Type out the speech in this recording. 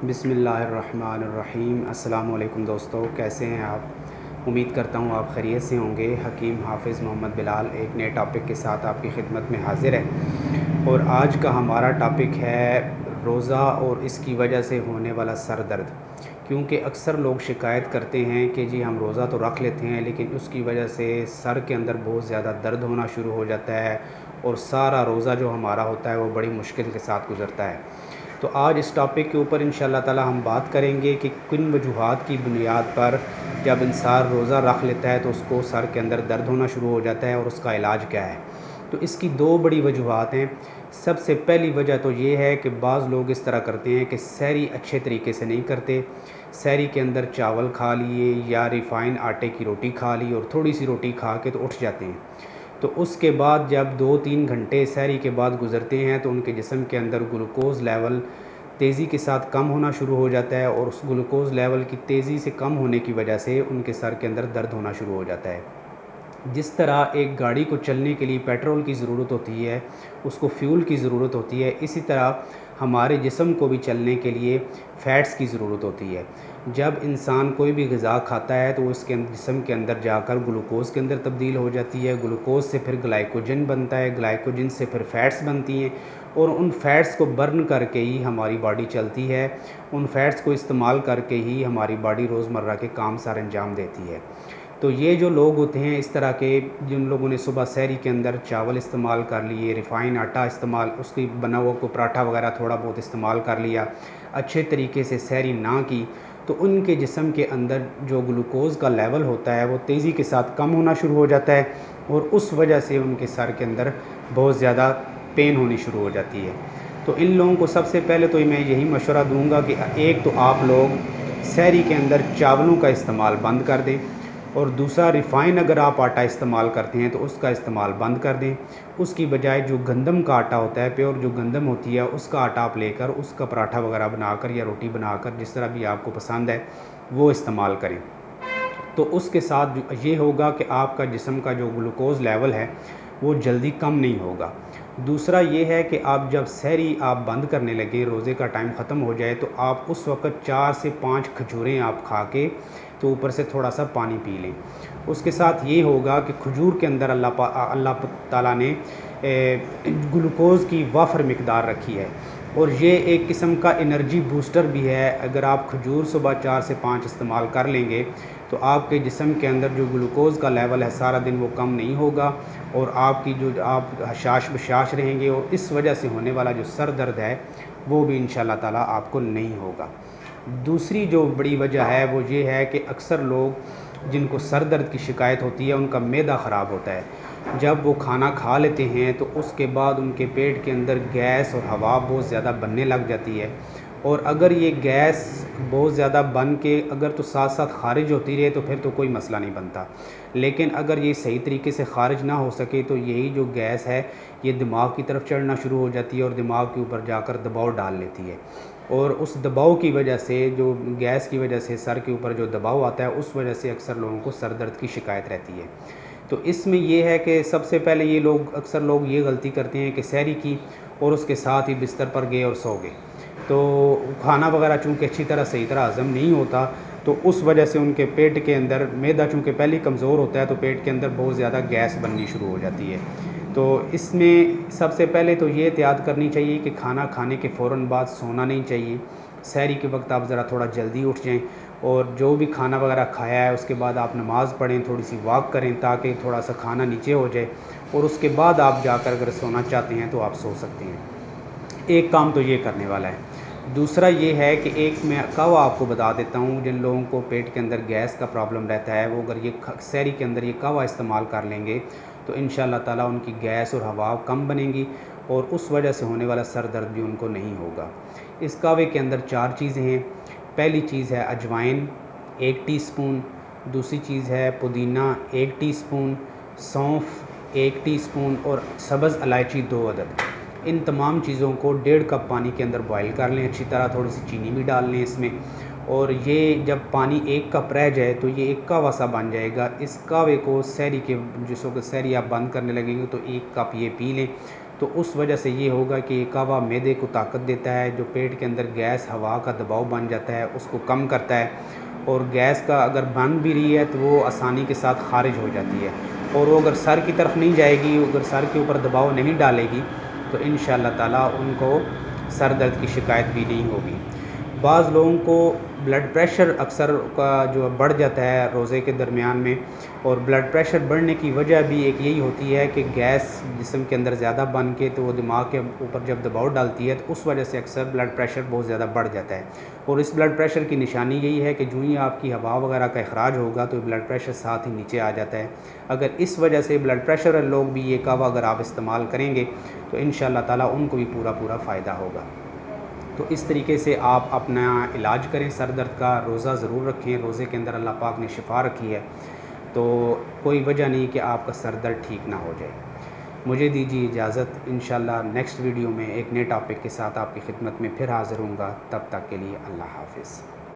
बिस्मिल्लाहिर्रहमानिर्रहीम। अस्सलामु अलैकुम दोस्तों, कैसे हैं आप। उम्मीद करता हूँ आप खैरियत से होंगे। हकीम हाफ़िज़ मोहम्मद बिलाल एक नए टॉपिक के साथ आपकी खिदमत में हाज़िर है और आज का हमारा टॉपिक है रोज़ा और इसकी वजह से होने वाला सर दर्द। क्योंकि अक्सर लोग शिकायत करते हैं कि जी हम रोज़ा तो रख लेते हैं लेकिन उसकी वजह से सर के अंदर बहुत ज़्यादा दर्द होना शुरू हो जाता है और सारा रोज़ा जो हमारा होता है वो बड़ी मुश्किल के साथ गुज़रता है। तो आज इस टॉपिक के ऊपर इंशाअल्लाह ताला हम बात करेंगे कि किन वजूहात की बुनियाद पर जब इंसान रोज़ा रख लेता है तो उसको सर के अंदर दर्द होना शुरू हो जाता है और उसका इलाज क्या है। तो इसकी दो बड़ी वजूहात हैं। सबसे पहली वजह तो ये है कि बाज़ लोग इस तरह करते हैं कि सहरी अच्छे तरीके से नहीं करते। सहरी के अंदर चावल खा लिए या रिफ़ाइन आटे की रोटी खा ली और थोड़ी सी रोटी खा के तो उठ जाते हैं। तो उसके बाद जब 2-3 घंटे सहरी के बाद गुज़रते हैं तो उनके जिस्म के अंदर ग्लूकोज़ लेवल तेज़ी के साथ कम होना शुरू हो जाता है और उस ग्लूकोज़ लेवल की तेज़ी से कम होने की वजह से उनके सर के अंदर दर्द होना शुरू हो जाता है। जिस तरह एक गाड़ी को चलने के लिए पेट्रोल की ज़रूरत होती है, उसको फ्यूल की ज़रूरत होती है, इसी तरह हमारे जिस्म को भी चलने के लिए फ़ैट्स की ज़रूरत होती है। जब इंसान कोई भी ग़िज़ा खाता है तो उसके जिस्म के अंदर जाकर ग्लूकोज़ के अंदर तब्दील हो जाती है, ग्लूकोज़ से फिर ग्लाइकोजन बनता है, ग्लाइकोजन से फिर फ़ैट्स बनती हैं और उन फ़ैट्स को बर्न करके ही हमारी बॉडी चलती है। उन फ़ैट्स को इस्तेमाल करके ही हमारी बॉडी रोज़मर्रा के काम सारे अंजाम देती है। तो ये जो लोग होते हैं इस तरह के, जिन लोगों ने सुबह सहरी के अंदर चावल इस्तेमाल कर लिए, रिफ़ाइन आटा इस्तेमाल, उसकी बना हुआ को पराठा वगैरह थोड़ा बहुत इस्तेमाल कर लिया, अच्छे तरीके से सहरी ना की, तो उनके जिस्म के अंदर जो ग्लूकोज़ का लेवल होता है वो तेज़ी के साथ कम होना शुरू हो जाता है और उस वजह से उनके सर के अंदर बहुत ज़्यादा पेन होनी शुरू हो जाती है। तो इन लोगों को सबसे पहले तो मैं यही मशवरा दूँगा कि एक तो आप लोग सहरी के अंदर चावलों का इस्तेमाल बंद कर दें और दूसरा रिफ़ाइन अगर आप आटा इस्तेमाल करते हैं तो उसका इस्तेमाल बंद कर दें। उसकी बजाय जो गंदम का आटा होता है, प्योर जो गंदम होती है, उसका आटा आप लेकर उसका पराठा वगैरह बनाकर या रोटी बनाकर जिस तरह भी आपको पसंद है वो इस्तेमाल करें। तो उसके साथ ये होगा कि आपका जिस्म का जो ग्लूकोज़ लेवल है वो जल्दी कम नहीं होगा। दूसरा ये है कि आप जब सहरी आप बंद करने लगें, रोज़े का टाइम ख़त्म हो जाए, तो आप उस वक़्त 4 से 5 खजूरें आप खा के तो ऊपर से थोड़ा सा पानी पी लें। उसके साथ ये होगा कि खजूर के अंदर अल्लाह ताला ने ग्लूकोज़ की वाफ़र मिक़दार रखी है और ये एक किस्म का एनर्जी बूस्टर भी है। अगर आप खजूर सुबह 4 से 5 इस्तेमाल कर लेंगे तो आपके जिस्म के अंदर जो ग्लूकोज़ का लेवल है सारा दिन वो कम नहीं होगा और आपकी जो आप हशाश बशाश रहेंगे और इस वजह से होने वाला जो सर दर्द है वो भी इंशाअल्लाह ताला आपको नहीं होगा। दूसरी जो बड़ी वजह है वो ये है कि अक्सर लोग जिनको सर दर्द की शिकायत होती है उनका मैदा ख़राब होता है। जब वो खाना खा लेते हैं तो उसके बाद उनके पेट के अंदर गैस और हवा बहुत ज़्यादा बनने लग जाती है और अगर ये गैस बहुत ज़्यादा बन के अगर तो साथ साथ ख़ारिज होती रहे तो फिर तो कोई मसला नहीं बनता। लेकिन अगर ये सही तरीके से ख़ारिज ना हो सके तो यही जो गैस है ये दिमाग की तरफ चढ़ना शुरू हो जाती है और दिमाग के ऊपर जाकर दबाव डाल लेती है और उस दबाव की वजह से, जो गैस की वजह से सर के ऊपर जो दबाव आता है उस वजह से अक्सर लोगों को सर दर्द की शिकायत रहती है। तो इसमें ये है कि सबसे पहले ये लोग अक्सर लोग ये गलती करते हैं कि सहरी की और उसके साथ ही बिस्तर पर गए और सो गए। तो खाना वगैरह चूँकि अच्छी तरह सही तरह हज़म नहीं होता तो उस वजह से उनके पेट के अंदर मैदा चूँकि पहले ही कमज़ोर होता है तो पेट के अंदर बहुत ज़्यादा गैस बननी शुरू हो जाती है। तो इसमें सबसे पहले तो ये एहतियात करनी चाहिए कि खाना खाने के फ़ौरन बाद सोना नहीं चाहिए। सहरी के वक्त आप ज़रा थोड़ा जल्दी उठ जाएँ और जो भी खाना वगैरह खाया है उसके बाद आप नमाज़ पढ़ें, थोड़ी सी वॉक करें ताकि थोड़ा सा खाना नीचे हो जाए और उसके बाद आप जाकर अगर सोना चाहते हैं तो आप सो सकते हैं। एक काम तो ये करने वाला है। दूसरा ये है कि एक मैं कहवा आपको बता देता हूँ, जिन लोगों को पेट के अंदर गैस का प्रॉब्लम रहता है वो अगर ये सहरी के अंदर ये कहवा इस्तेमाल कर लेंगे तो इंशाअल्लाह ताला उनकी गैस और हवा कम बनेंगी और उस वजह से होने वाला सर दर्द भी उनको नहीं होगा। इस कहवे के अंदर 4 चीज़ें हैं। पहली चीज़ है अजवाइन 1 टीस्पून, दूसरी चीज़ है पुदीना 1 टीस्पून, सौंफ 1 टीस्पून और सब्ज़ इलायची 2 अदद। इन तमाम चीज़ों को 1.5 कप पानी के अंदर बॉयल कर लें अच्छी तरह, थोड़ी सी चीनी भी डाल लें इसमें और ये जब पानी 1 कप रह जाए तो ये एक कहवा सा बन जाएगा। इस कहवे को सहरी के जिसको सहरी आप बंद करने लगेंगे तो 1 कप ये पी लें। तो उस वजह से ये होगा कि ये कहवा मैदे को ताकत देता है, जो पेट के अंदर गैस हवा का दबाव बन जाता है उसको कम करता है, और गैस का अगर बन भी रही है तो वो आसानी के साथ खारिज हो जाती है, और वो अगर सर की तरफ नहीं जाएगी, अगर सर के ऊपर दबाव नहीं डालेगी तो इंशाअल्लाह ताला उनको सर दर्द की शिकायत भी नहीं होगी। बाज़ लोगों को ब्लड प्रेशर अक्सर का जो बढ़ जाता है रोज़े के दरमियान में, और ब्लड प्रेशर बढ़ने की वजह भी एक यही होती है कि गैस जिस्म के अंदर ज़्यादा बन के तो वो दिमाग के ऊपर जब दबाव डालती है तो उस वजह से अक्सर ब्लड प्रेशर बहुत ज़्यादा बढ़ जाता है। और इस ब्लड प्रेशर की निशानी यही है कि जो ही आपकी हवा वगैरह का अखराज होगा तो ब्लड प्रेशर साथ ही नीचे आ जाता है। अगर इस वजह से ब्लड प्रेशर वाले लोग भी ये कहवा अगर आप इस्तेमाल करेंगे तो इंशाअल्लाह ताला उनको भी पूरा फ़ायदा होगा। तो इस तरीके से आप अपना इलाज करें सर दर्द का, रोज़ा ज़रूर रखें, रोज़े के अंदर अल्लाह पाक ने शिफा रखी है, तो कोई वजह नहीं कि आपका सर दर्द ठीक ना हो जाए। मुझे दीजिए इजाज़त, इंशाअल्लाह नेक्स्ट वीडियो में एक नए टॉपिक के साथ आपकी खिदमत में फिर हाज़िर होऊंगा। तब तक के लिए अल्लाह हाफ़िज़।